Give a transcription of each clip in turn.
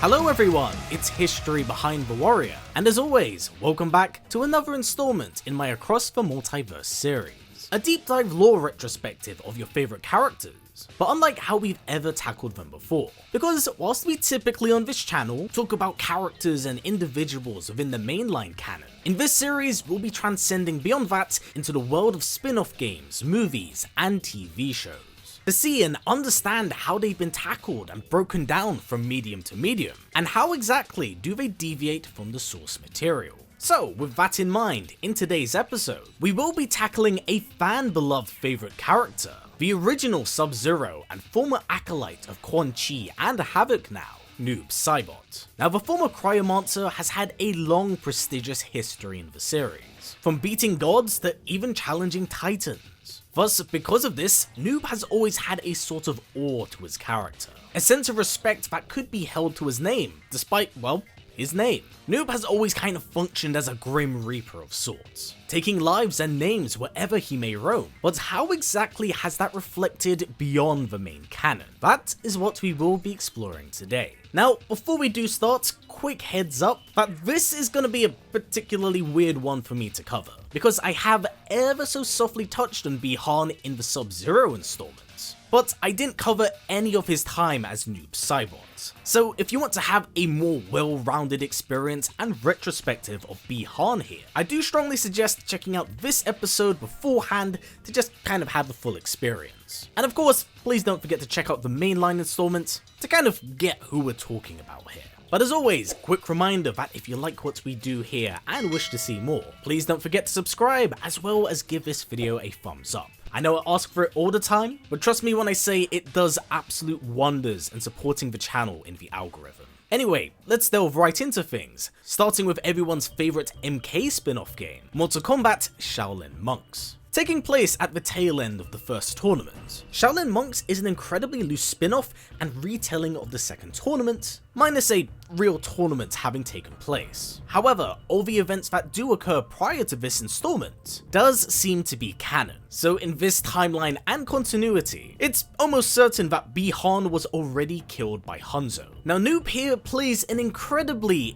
Hello everyone, it's History Behind the Warrior, and as always, welcome back to another installment in my Across the Multiverse series. A deep dive lore retrospective of your favourite characters, but unlike how we've ever tackled them before. Because whilst we typically on this channel talk about characters and individuals within the mainline canon, in this series we'll be transcending beyond that into the world of spin-off games, movies, and TV shows, to see and understand how they've been tackled and broken down from medium to medium, and how exactly do they deviate from the source material. So with that in mind, in today's episode, we will be tackling a fan-beloved favourite character, the original Sub-Zero and former acolyte of Quan Chi and Havoc now, Noob Saibot. Now the former Cryomancer has had a long prestigious history in the series, from beating gods to even challenging titans. Thus, because of this, Noob has always had a sort of awe to his character, a sense of respect that could be held to his name, despite, well, his name. Noob has always kind of functioned as a grim reaper of sorts, taking lives and names wherever he may roam. But how exactly has that reflected beyond the main canon? That is what we will be exploring today. Now, before we do start, quick heads up that this is going to be a particularly weird one for me to cover, because I have ever so softly touched on Bi-Han in the Sub-Zero installments, but I didn't cover any of his time as Noob Saibot. So if you want to have a more well-rounded experience and retrospective of Bi-Han here, I do strongly suggest checking out this episode beforehand to just kind of have the full experience. And of course, please don't forget to check out the mainline installments to kind of get who we're talking about here. But as always, quick reminder that if you like what we do here and wish to see more, please don't forget to subscribe as well as give this video a thumbs up. I know I ask for it all the time, but trust me when I say it does absolute wonders in supporting the channel in the algorithm. Anyway, let's delve right into things, starting with everyone's favourite MK spin-off game, Mortal Kombat Shaolin Monks. Taking place at the tail end of the first tournament, Shaolin Monks is an incredibly loose spin-off and retelling of the second tournament, minus a real tournament having taken place. However, all the events that do occur prior to this installment does seem to be canon, so in this timeline and continuity, it's almost certain that Bi-Han was already killed by Hanzo. Now Noob here plays an incredibly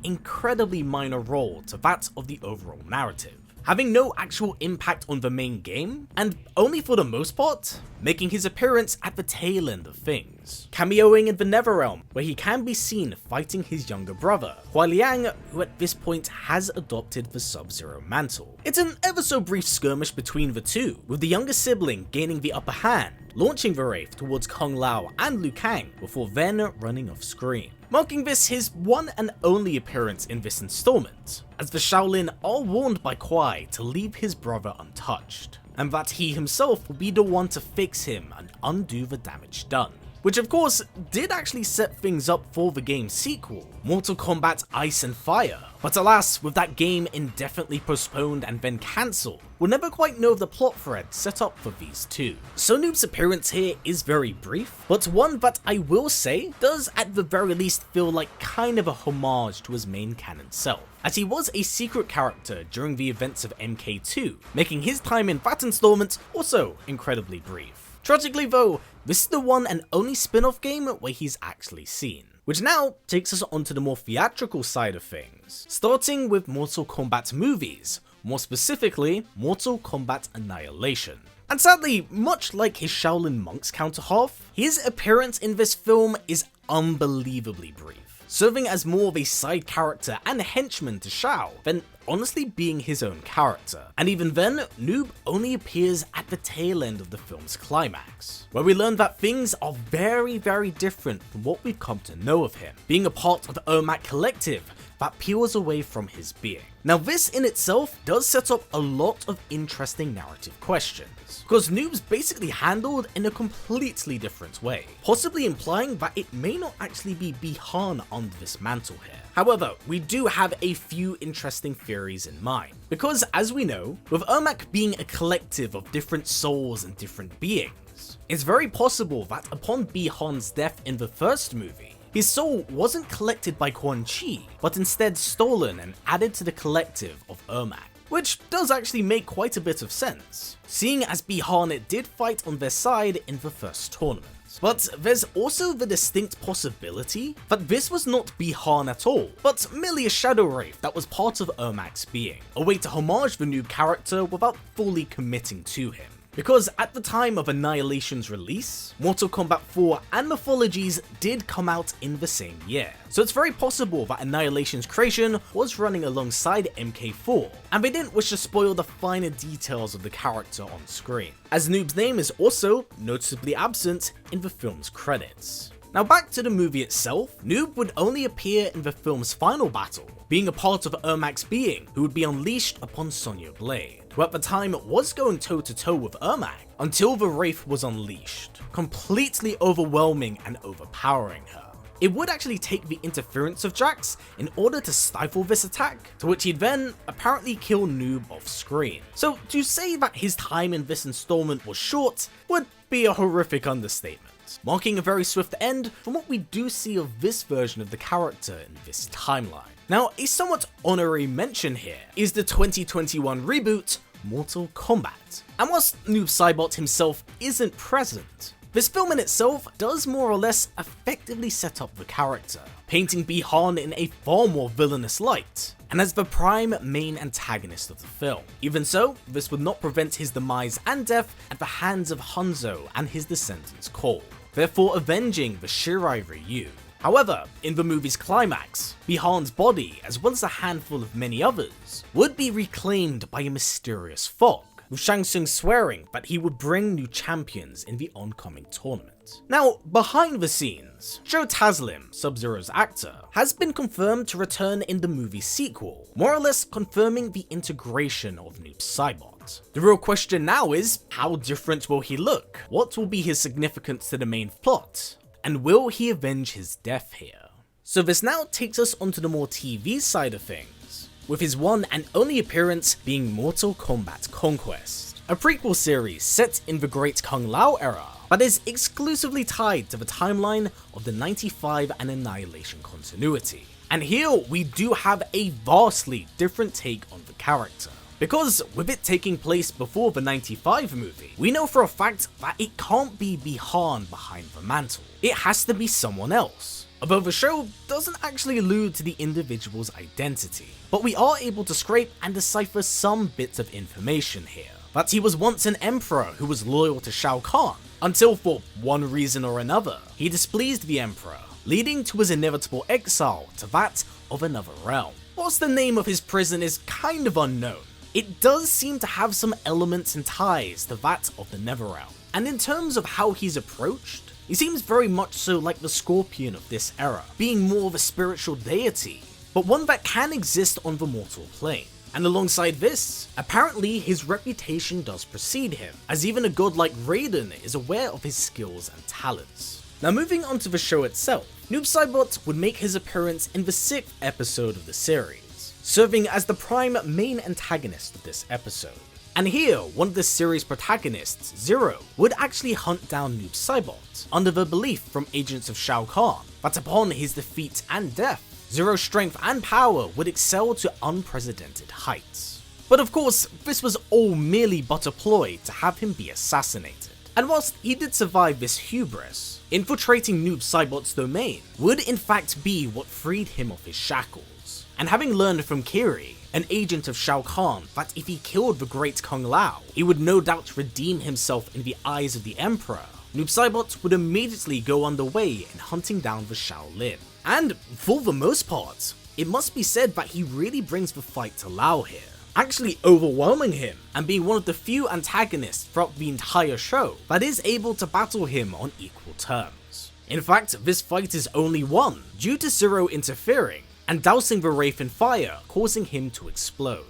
minor role to that of the overall narrative, having no actual impact on the main game, and only for the most part, making his appearance at the tail end of things, cameoing in the Netherrealm, where he can be seen fighting his younger brother, Hua Liang, who at this point has adopted the Sub-Zero mantle. It's an ever so brief skirmish between the two, with the younger sibling gaining the upper hand, launching the Wraith towards Kung Lao and Liu Kang before then running off screen, marking this his one and only appearance in this installment, as the Shaolin are warned by Kwai to leave his brother untouched, and that he himself will be the one to fix him and undo the damage done. Which of course did actually set things up for the game's sequel, Mortal Kombat Ice and Fire, but alas, with that game indefinitely postponed and then cancelled, we'll never quite know the plot thread set up for these two. So Noob's appearance here is very brief, but one that I will say does at the very least feel like kind of a homage to his main canon self, as he was a secret character during the events of MK2, making his time in that installment also incredibly brief. Tragically though, this is the one and only spin-off game where he's actually seen. Which now takes us onto the more theatrical side of things, starting with Mortal Kombat movies, more specifically, Mortal Kombat Annihilation. And sadly, much like his Shaolin Monks counterhalf, his appearance in this film is unbelievably brief, serving as more of a side character and henchman to Shao than honestly being his own character. And even then, Noob only appears at the tail end of the film's climax, where we learn that things are very different from what we've come to know of him, being a part of the Ermac collective that peels away from his being. Now this in itself does set up a lot of interesting narrative questions, because Noob's basically handled in a completely different way, possibly implying that it may not actually be Bi-Han under this mantle here. However, we do have a few interesting theories in mind, because as we know, with Ermac being a collective of different souls and different beings, it's very possible that upon Bi-Han's death in the first movie, his soul wasn't collected by Quan Chi, but instead stolen and added to the collective of Ermac. Which does actually make quite a bit of sense, seeing as Bi-Han did fight on their side in the first tournament. But there's also the distinct possibility that this was not Bi-Han at all, but merely a shadow wraith that was part of Ermac's being, a way to homage the Noob character without fully committing to him. Because at the time of Annihilation's release, Mortal Kombat 4 and Mythologies did come out in the same year, so it's very possible that Annihilation's creation was running alongside MK4, and they didn't wish to spoil the finer details of the character on screen, as Noob's name is also noticeably absent in the film's credits. Now back to the movie itself, Noob would only appear in the film's final battle, being a part of Ermac's being who would be unleashed upon Sonya Blade, who at the time was going toe to toe with Ermac until the Wraith was unleashed, completely overwhelming and overpowering her. It would actually take the interference of Jax in order to stifle this attack, to which he'd then apparently kill Noob off screen. So to say that his time in this installment was short would be a horrific understatement, marking a very swift end from what we do see of this version of the character in this timeline. Now, a somewhat honorary mention here is the 2021 reboot, Mortal Kombat. And whilst Noob Saibot himself isn't present, this film in itself does more or less effectively set up the character, painting Bi-Han in a far more villainous light, and as the prime main antagonist of the film. Even so, this would not prevent his demise and death at the hands of Hanzo and his descendants Cole, therefore avenging the Shirai Ryu. However, in the movie's climax, Bi-Han's body, as well as a handful of many others, would be reclaimed by a mysterious fog, with Shang Tsung swearing that he would bring new champions in the oncoming tournament. Now, behind the scenes, Joe Taslim, Sub-Zero's actor, has been confirmed to return in the movie's sequel, more or less confirming the integration of Noob Saibot. The real question now is, how different will he look? What will be his significance to the main plot? And will he avenge his death here? So this now takes us onto the more TV side of things, with his one and only appearance being Mortal Kombat Conquest, a prequel series set in the Great Kung Lao era, but is exclusively tied to the timeline of the 95 and Annihilation continuity. And here we do have a vastly different take on the character. Because with it taking place before the 95 movie, we know for a fact that it can't be Bi-Han behind the mantle. It has to be someone else. Although the show doesn't actually allude to the individual's identity, but we are able to scrape and decipher some bits of information here. That he was once an emperor who was loyal to Shao Kahn, until for one reason or another, he displeased the emperor, leading to his inevitable exile to that of another realm. Whilst the name of his prison is kind of unknown, it does seem to have some elements and ties to that of the Netherrealm. And in terms of how he's approached, he seems very much so like the Scorpion of this era, being more of a spiritual deity, but one that can exist on the mortal plane. And alongside this, apparently his reputation does precede him, as even a god like Raiden is aware of his skills and talents. Now moving on to the show itself, Noob Saibot would make his appearance in the 6th episode of the series, serving as the prime main antagonist of this episode. And here, one of the series protagonists, Zero, would actually hunt down Noob Saibot, under the belief from agents of Shao Kahn that upon his defeat and death, Zero's strength and power would excel to unprecedented heights. But of course, this was all merely but a ploy to have him be assassinated. And whilst he did survive this hubris, infiltrating Noob Saibot's domain would in fact be what freed him of his shackles. And having learned from Kiri, an agent of Shao Kahn, that if he killed the Great Kung Lao, he would no doubt redeem himself in the eyes of the Emperor, Noob Saibot would immediately go underway in hunting down the Shaolin. And for the most part, it must be said that he really brings the fight to Lao here, actually overwhelming him and being one of the few antagonists throughout the entire show that is able to battle him on equal terms. In fact, this fight is only won due to Zero interfering and dousing the Wraith in fire, causing him to explode.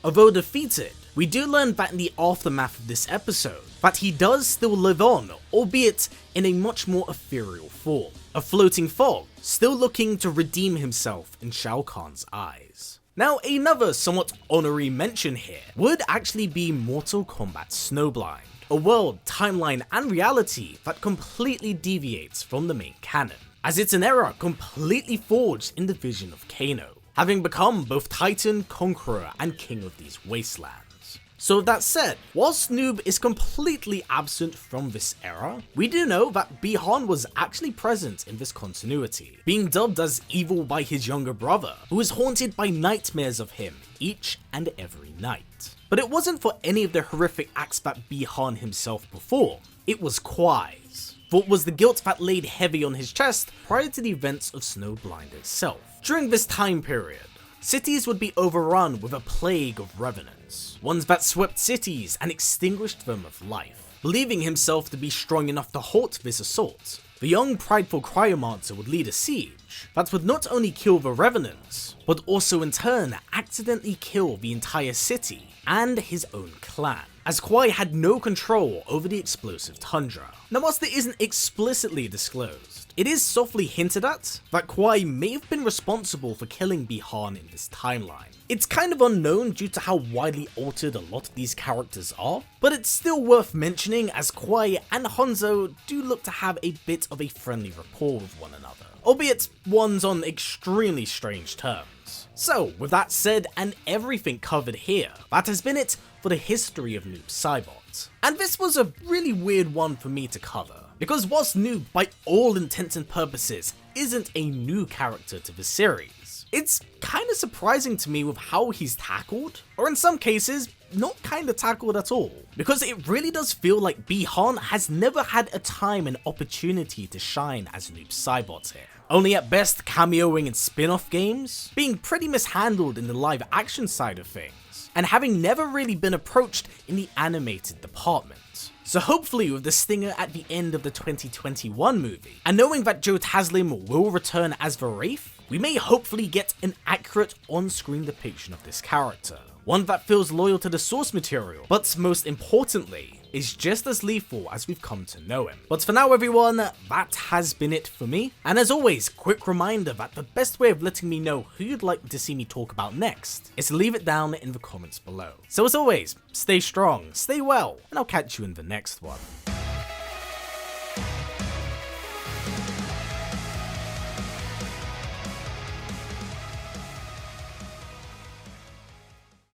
Although defeated, we do learn that in the aftermath of this episode, that he does still live on, albeit in a much more ethereal form, a floating fog, still looking to redeem himself in Shao Kahn's eyes. Now, another somewhat honorary mention here would actually be Mortal Kombat Snowblind, a world, timeline, and reality that completely deviates from the main canon, as it's an era completely forged in the vision of Kano, having become both Titan, Conqueror, and King of these wastelands. So with that said, whilst Noob is completely absent from this era, we do know that Bi-Han was actually present in this continuity, being dubbed as evil by his younger brother, who is haunted by nightmares of him each and every night. But it wasn't for any of the horrific acts that Bi-Han himself performed, it was Kwai's. For it was the guilt that laid heavy on his chest prior to the events of Snowblind itself. During this time period, cities would be overrun with a plague of revenants, ones that swept cities and extinguished them of life. Believing himself to be strong enough to halt this assault, the young prideful cryomancer would lead a siege that would not only kill the revenants, but also in turn accidentally kill the entire city and his own clan, as Kwai had no control over the explosive tundra. Now whilst it isn't explicitly disclosed, it is softly hinted at that Kwai may have been responsible for killing Bi-Han in this timeline. It's kind of unknown due to how widely altered a lot of these characters are, but it's still worth mentioning as Kwai and Hanzo do look to have a bit of a friendly rapport with one another, albeit one's on extremely strange terms. So with that said and everything covered here, that has been it for the history of Noob Saibot. And this was a really weird one for me to cover, because whilst Noob by all intents and purposes isn't a new character to the series, it's kinda surprising to me with how he's tackled, or in some cases, not kinda tackled at all, because it really does feel like Bi-Han has never had a time and opportunity to shine as Noob Saibot here. Only at best cameoing in spin-off games, being pretty mishandled in the live action side of things, and having never really been approached in the animated department. So hopefully with the stinger at the end of the 2021 movie, and knowing that Joe Taslim will return as the Wraith, we may hopefully get an accurate on-screen depiction of this character. One that feels loyal to the source material, but most importantly, is just as lethal as we've come to know him. But for now everyone, that has been it for me. And as always, quick reminder that the best way of letting me know who you'd like to see me talk about next is to leave it down in the comments below. So as always, stay strong, stay well, and I'll catch you in the next one.